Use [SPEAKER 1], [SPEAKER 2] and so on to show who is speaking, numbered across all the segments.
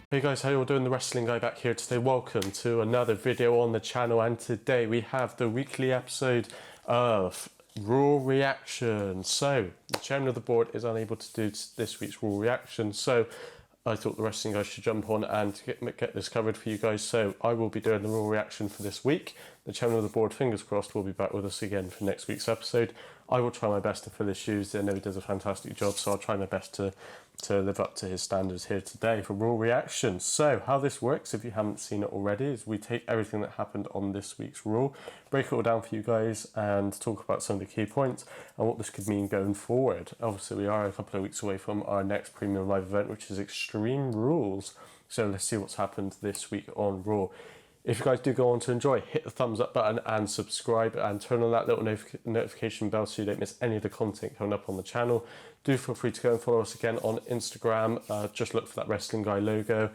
[SPEAKER 1] Hey guys, how you all doing? The Wrestling Guy back here today. Welcome to another video on the channel, and today we have the weekly episode of Raw Reaction. So, the chairman of the board is unable to do this week's Raw Reaction, so I thought the Wrestling Guy should jump on and get this covered for you guys. So, I will be doing the Raw Reaction for this week. The chairman of the board, fingers crossed, will be back with us again for next week's episode. I will try my best to fill his shoes. I know he does a fantastic job, so I'll try my best to live up to his standards here today for Raw Reaction. So, how this works, if you haven't seen it already, is we take everything that happened on this week's Raw, break it all down for you guys, and talk about some of the key points and what this could mean going forward. Obviously, we are a couple of weeks away from our next premium live event, which is Extreme Rules. So, let's see what's happened this week on Raw. If you guys do go on to enjoy, hit the thumbs up button and subscribe and turn on that little notification bell so you don't miss any of the content coming up on the channel. Do feel free to go and follow us again on Instagram. Just look for that Wrestling Guy logo,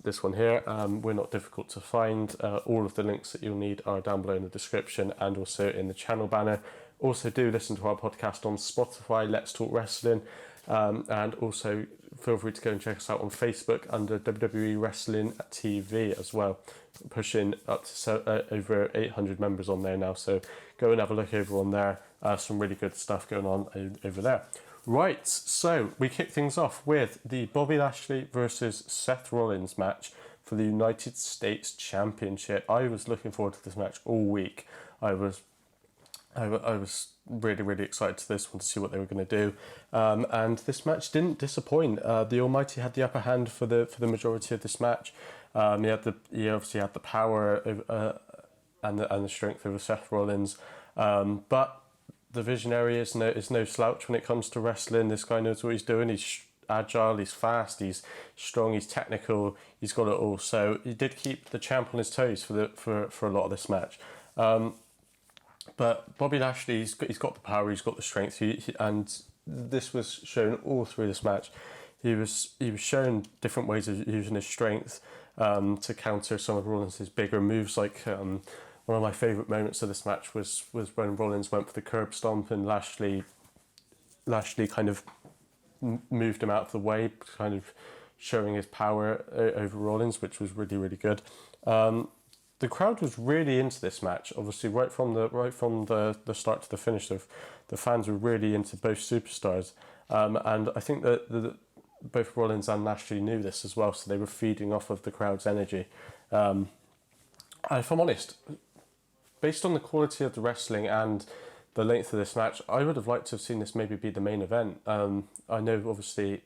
[SPEAKER 1] this one here. We're not difficult to find. All of the links that you'll need are down below in the description and also in the channel banner. Also do listen to our podcast on Spotify, Let's Talk Wrestling, and also feel free to go and check us out on Facebook under WWE Wrestling TV as well. Pushing up to over 800 members on there now, so go and have a look over on there. Some really good stuff going on over there. Right, so we kick things off with the Bobby Lashley versus Seth Rollins match for the United States Championship. I was looking forward to this match all week. I was really excited to this one to see what they were going to do, and this match didn't disappoint. The Almighty had the upper hand for the majority of this match. He obviously had the power and the strength over Seth Rollins, but the Visionary is no slouch when it comes to wrestling. This guy knows what he's doing. He's agile, he's fast, he's strong, he's technical, he's got it all. So he did keep the champ on his toes for a lot of this match. But Bobby Lashley, he's got the power, he's got the strength, and this was shown all through this match. He was shown different ways of using his strength to counter some of Rollins' bigger moves. Like one of my favourite moments of this match was when Rollins went for the curb stomp and Lashley kind of moved him out of the way, kind of showing his power over Rollins, which was really good. The crowd was really into this match. Obviously, right from the start to the finish, the fans were really into both superstars, and I think that both Rollins and Lashley knew this as well, so they were feeding off of the crowd's energy. And if I'm honest, based on the quality of the wrestling and the length of this match, I would have liked to have seen this maybe be the main event. I know, obviously,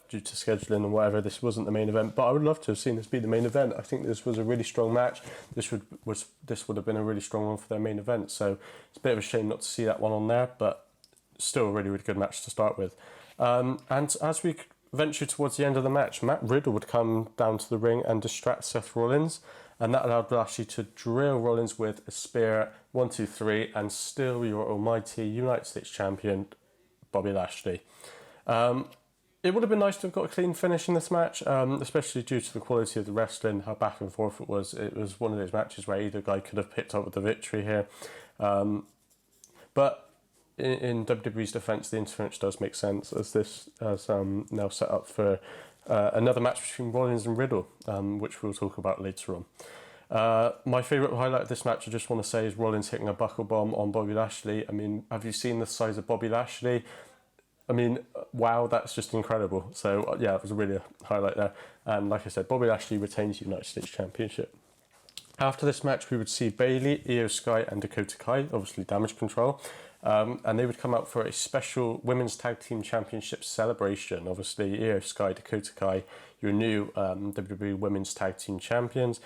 [SPEAKER 1] due to scheduling and whatever, this wasn't the main event, but I would love to have seen this be the main event. I think this was a really strong match. This would have been a really strong one for their main event, so it's a bit of a shame not to see that one on there, but still a really good match to start with. And as we venture towards the end of the match, Matt Riddle would come down to the ring and distract Seth Rollins, and that allowed Lashley to drill Rollins with a spear, 1, 2, 3, and still your almighty United States Champion, Bobby Lashley. It would have been nice to have got a clean finish in this match, especially due to the quality of the wrestling, how back and forth it was. It was one of those matches where either guy could have picked up with the victory here. But in WWE's defence, the interference does make sense, as this has now set up for another match between Rollins and Riddle, which we'll talk about later on. My favourite highlight of this match, I just want to say, is Rollins hitting a buckle bomb on Bobby Lashley. I mean, have you seen the size of Bobby Lashley? I mean, wow, that's just incredible. So, yeah, it was really a highlight there. And like I said, Bobby Lashley retains the United States Championship. After this match, we would see Bayley, Io Sky, and Dakota Kai, obviously Damage Control. And they would come out for a special Women's Tag Team Championship celebration. Obviously, Io Sky, Dakota Kai, your new WWE Women's Tag Team Champions.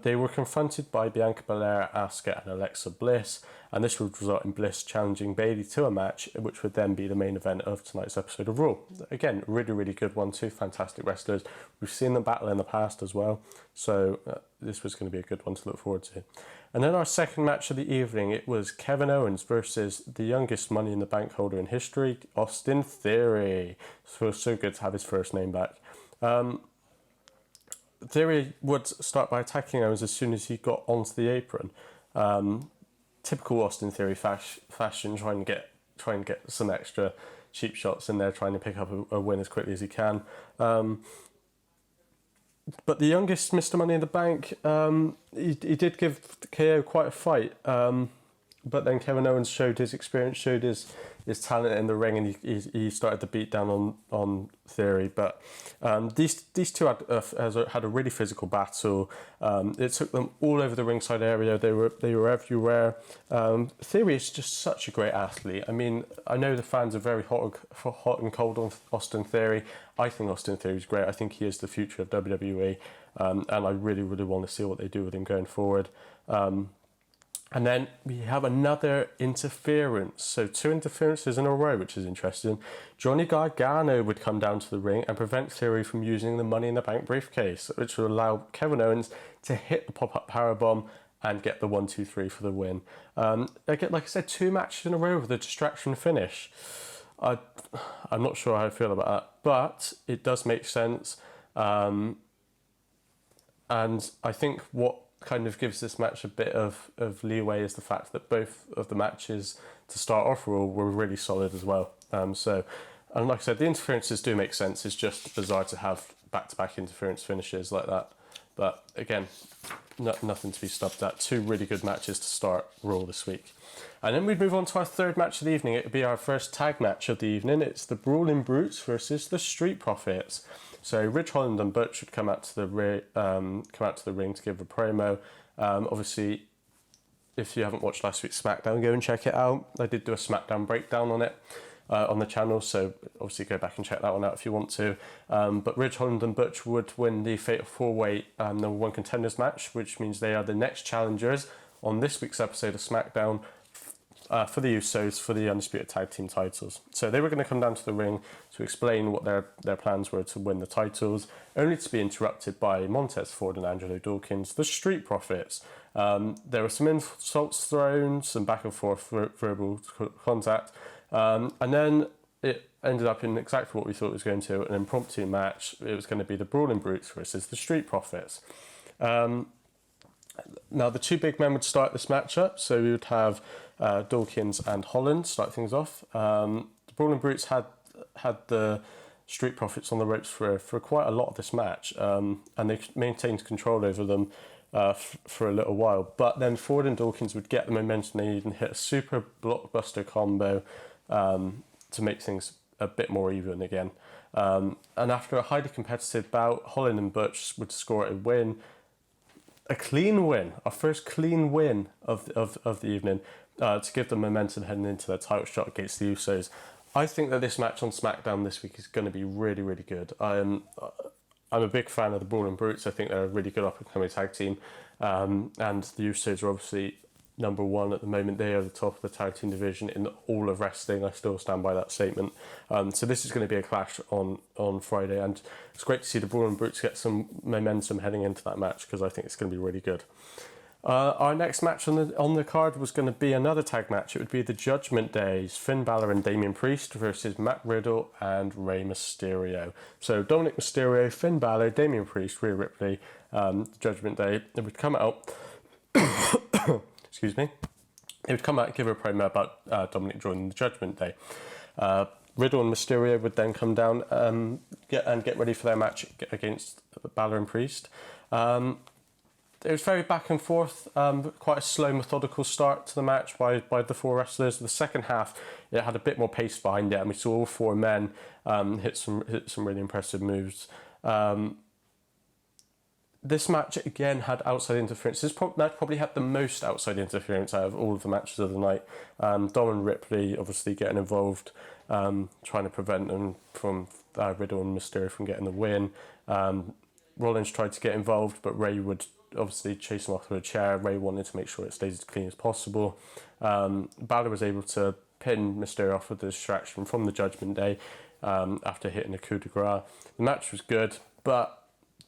[SPEAKER 1] They were confronted by Bianca Belair, Asuka, and Alexa Bliss, and this would result in Bliss challenging Bayley to a match, which would then be the main event of tonight's episode of Raw. Again, really good one, two fantastic wrestlers. We've seen them battle in the past as well, so this was going to be a good one to look forward to. And then our second match of the evening, it was Kevin Owens versus the youngest Money in the Bank holder in history, Austin Theory. So good to have his first name back. Theory would start by attacking Owens as soon as he got onto the apron. Typical Austin Theory fashion, trying to get some extra cheap shots in there, trying to pick up a win as quickly as he can. But the youngest Mr. Money in the Bank, he did give KO quite a fight. But then Kevin Owens showed his experience, showed his talent in the ring, and he started the beat down on Theory. But these two had a really physical battle. It took them all over the ringside area. They were everywhere. Theory is just such a great athlete. I mean, I know the fans are very hot and cold on Austin Theory. I think Austin Theory is great. I think he is the future of WWE, and I really, really want to see what they do with him going forward. And then we have another interference. So 2 interferences in a row, which is interesting. Johnny Gargano would come down to the ring and prevent Theory from using the Money in the Bank briefcase, which would allow Kevin Owens to hit the pop-up powerbomb and get the 1-2-3 for the win. Again, like I said, 2 matches in a row with a distraction finish. I'm not sure how I feel about that, but it does make sense. And I think what kind of gives this match a bit of leeway is the fact that both of the matches to start off were really solid as well. And like I said, the interferences do make sense. It's just bizarre to have back-to-back interference finishes like that. But again, nothing to be stubbed at. 2 really good matches to start Raw this week. And then we'd move on to our third match of the evening. It would be our first tag match of the evening. It's the Brawling Brutes versus the Street Profits. So Ridge Holland and Butch would come out to the ring to give a promo. Obviously, if you haven't watched last week's SmackDown, go and check it out. I did do a SmackDown breakdown on it on the channel, so obviously go back and check that one out if you want to. But Ridge Holland and Butch would win the Fatal 4-Way number 1 contenders match, which means they are the next challengers on this week's episode of SmackDown for the Usos for the Undisputed Tag Team titles. So they were going to come down to the ring to explain what their plans were to win the titles, only to be interrupted by Montez Ford and Angelo Dawkins, the Street Profits. There were some insults thrown, some back and forth verbal contact, and then it ended up in exactly what we thought it was going to, an impromptu match. It was going to be the Brawling Brutes versus the Street Profits. Now, the 2 big men would start this matchup, so we would have Dawkins and Holland start things off. The Brawling Brutes had the Street Profits on the ropes for quite a lot of this match, and they maintained control over them for a little while. But then Ford and Dawkins would get the momentum they need and hit a super blockbuster combo to make things a bit more even again. And after a highly competitive bout, Holland and Butch would score a win. A clean win, our first clean win of the evening, to give them momentum heading into their title shot against the Usos. I think that this match on SmackDown this week is going to be really, really good. I'm a big fan of the Brawling Brutes. I think they're a really good up-and-coming tag team. And the Usos are obviously number 1 at the moment. They are the top of the tag team division in all of wrestling. I still stand by that statement. So this is going to be a clash on Friday, and it's great to see the Brawling Brutes get some momentum heading into that match, because I think it's going to be really good. Our next match on the card was going to be another tag match. It would be the Judgment Days, Finn Balor and Damian Priest versus Matt Riddle and Rey Mysterio. So Dominic Mysterio, Finn Balor, Damian Priest, Rhea Ripley, the Judgment Day. It would come out... Excuse me. It would come out and give a promo about Dominic joining the Judgment Day. Riddle and Mysterio would then come down get ready for their match against Balor and Priest. It was very back and forth, quite a slow, methodical start to the match by the 4 wrestlers. The second half, it had a bit more pace behind it, and we saw all 4 men hit some really impressive moves. This match, again, had outside interference. This match probably had the most outside interference out of all of the matches of the night. Dom and Ripley obviously getting involved, trying to prevent them from Riddle and Mysterio from getting the win. Rollins tried to get involved, but Rey would obviously chase him off with a chair. Rey wanted to make sure it stays as clean as possible. Balor was able to pin Mysterio off with the distraction from the Judgment Day after hitting a coup de grace. The match was good, but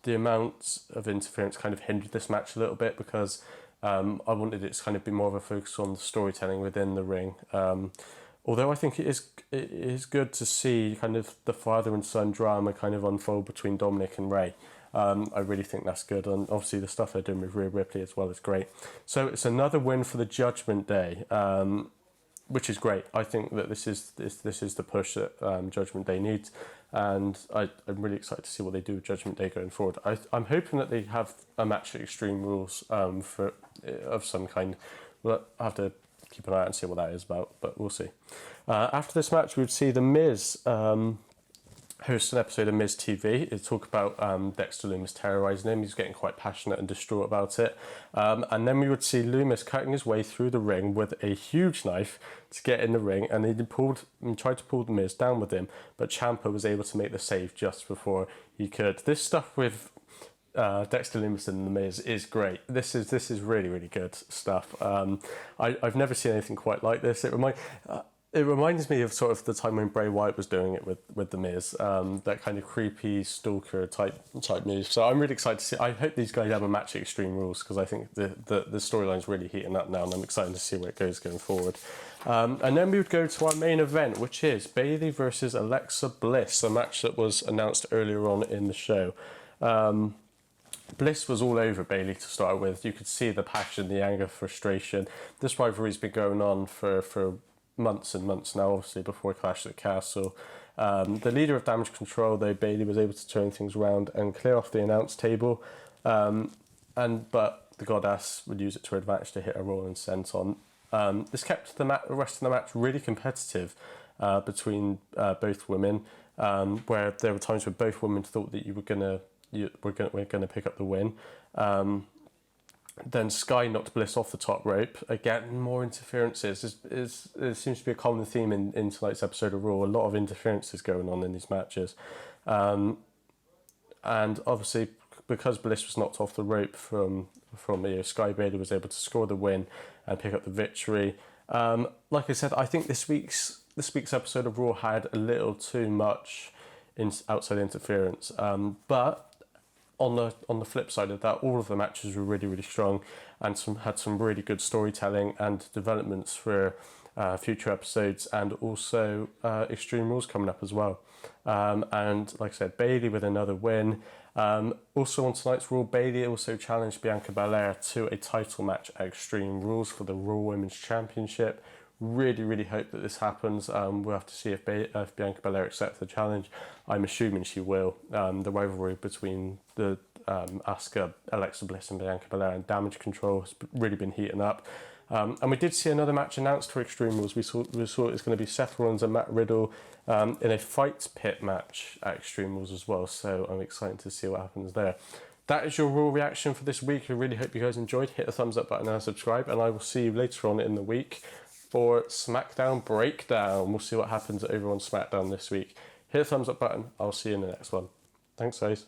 [SPEAKER 1] the amount of interference kind of hindered this match a little bit, because I wanted it to kind of be more of a focus on the storytelling within the ring. Although I think it is good to see kind of the father and son drama kind of unfold between Dominic and Rey. I really think that's good, and obviously the stuff they're doing with Rhea Ripley as well is great. So it's another win for the Judgment Day. which is great. I think that this is the push that Judgment Day needs, and I'm really excited to see what they do with Judgment Day going forward. I'm hoping that they have a match at Extreme Rules of some kind. We'll have to keep an eye out and see what that is about, but we'll see. After this match, we would see The Miz host an episode of Miz TV. It'll talk about Dexter Lumis terrorising him. He's getting quite passionate and distraught about it. And then we would see Lumis cutting his way through the ring with a huge knife to get in the ring, and he tried to pull the Miz down with him, but Ciampa was able to make the save just before he could. This stuff with Dexter Lumis and The Miz is great. This is really, really good stuff. I've never seen anything quite like this. It reminds me of sort of the time when Bray Wyatt was doing it with The Miz, that kind of creepy stalker type move. So I'm really excited to see. I hope these guys have a match at Extreme Rules, because I think the storyline's really heating up now, and I'm excited to see where it goes going forward. And then we would go to our main event, which is Bayley versus Alexa Bliss, a match that was announced earlier on in the show. Bliss was all over Bayley to start with. You could see the passion, the anger, frustration. This rivalry's been going on for months and months now, obviously, before Clash at the Castle. The leader of Damage Control, though, Bayley, was able to turn things around and clear off the announce table. But the Goddess would use it to her advantage to hit a Rollins senton. This kept the rest of the match really competitive between both women, where there were times where both women thought that we're gonna pick up the win. Then Sky knocked Bliss off the top rope. Again, more interferences. It seems to be a common theme in tonight's episode of Raw. A lot of interferences going on in these matches. And obviously, because Bliss was knocked off the rope from Sky, Bayley was able to score the win and pick up the victory. Like I said, I think this week's episode of Raw had a little too much outside interference. But on the flip side of that, all of the matches were really, really strong, and had some really good storytelling and developments for future episodes, and also Extreme Rules coming up as well. And like I said, Bayley with another win. Also on tonight's Raw, Bayley also challenged Bianca Belair to a title match at Extreme Rules for the Raw Women's Championship. Really, really hope that this happens. We'll have to see if Bianca Belair accepts the challenge. I'm assuming she will. The rivalry between the Asuka, Alexa Bliss and Bianca Belair and Damage Control has really been heating up. And we did see another match announced for Extreme Rules. We saw it was going to be Seth Rollins and Matt Riddle in a fight pit match at Extreme Rules as well. So I'm excited to see what happens there. That is your Raw reaction for this week. I really hope you guys enjoyed. Hit the thumbs up button and subscribe, and I will see you later on in the week for SmackDown Breakdown. We'll see what happens over on SmackDown this week. Hit the thumbs up button. I'll see you in the next one. Thanks, guys.